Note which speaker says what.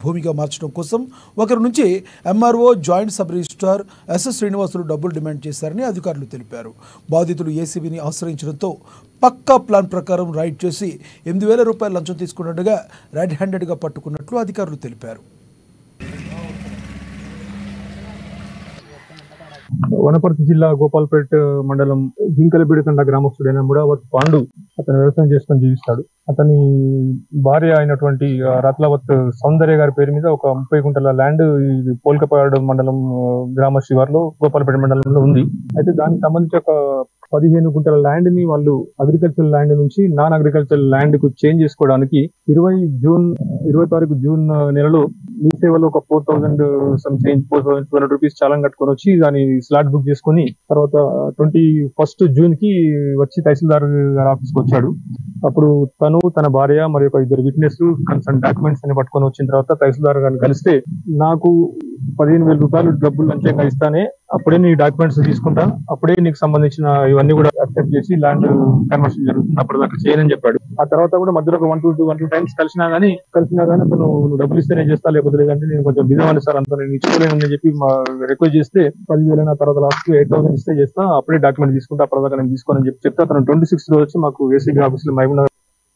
Speaker 1: భూమిగా మార్చడం కోసం ఒకరి నుంచి MRO joint sub registrar SS Srinivasulu డబ్బులు డిమాండ్ చేశారని అధికారులు తెలిపారు. బాధితులు ఏసీబీని ఆశ్రయించడంతో పక్కా ప్లాన్ ప్రకారం రైడ్ చేసి 8,000 రూపాయల లంచం తీసుకున్నట్టుగా రెడ్ హ్యాండెడ్గా పట్టుకున్నట్లు అధికారులు తెలిపారు.
Speaker 2: వనపర్తి జిల్లా గోపాల్పేట్ మండలం జింకలబిడితండ గ్రామస్తుడైన ముడావత్ పాండు అతను వ్యవసాయం చేసుకొని జీవిస్తాడు. అతని భార్య అయినటువంటి రత్లవత్ సౌందర్య గారి పేరు మీద ఒక 30 గుంటల ల్యాండ్ పోల్కపాడు మండలం గ్రామ శివార్లో గోపాల్పేట మండలంలో ఉంది. అయితే దానికి సంబంధించి ఒక 15 గుంటల ల్యాండ్ ని వాళ్ళు అగ్రికల్చర్ ల్యాండ్ నుంచి నాన్ అగ్రికల్చర్ ల్యాండ్ కు చేంజ్ చేసుకోవడానికి 20 తారీఖు జూన్ నెలలో మీ సేవలో ఒక 4,200 రూపీస్ చాలం కట్టుకొని వచ్చి దాని స్లాట్ బుక్ చేసుకుని తర్వాత 21 జూన్ కి వచ్చి తహసీల్దార్ గారి ఆఫీస్కి వచ్చాడు. అప్పుడు తను తన భార్య మరియు ఒక 2 విట్నెస్ కన్సర్న్ డాక్యుమెంట్స్ అని పట్టుకొని వచ్చిన తర్వాత తహసీల్దార్ గారిని కలిస్తే నాకు 15,000 రూపాయలు డబ్బులు లంచంగా ఇస్తానే అప్పుడే నీ డాక్యుమెంట్స్ తీసుకుంటా, అప్పుడే నీకు సంబంధించిన ఇవన్నీ కూడా అక్సెప్ట్ చేసి ల్యాండ్ కన్వర్షన్ జరుగుతుంది, అప్పుడు దాకా చేయనని చెప్పాడు. ఆ తర్వాత కూడా మధ్యలో ఒక 1-2 టైమ్స్ కలిసినా గానీ అతను నువ్వు డబ్బులు ఇస్తే నేను చేస్తా, లేకపోతే లేదంటే నేను కొంచెం బిజీ సార్ అంత నేను ఇచ్చుకోలేనని చెప్పి రిక్వెస్ట్ చేస్తే 10,000 తర్వాత లాస్ట్ 8,000 ఇస్తే చేస్తా, అప్పుడే డాక్యుమెంట్ తీసుకుంటా, అప్పటిదాకా నేను తీసుకోనని చెప్తే అతను 26 రోజు వచ్చి మాకు ఏసీబీ ఆఫీస్ లో మహబూబ్నగర్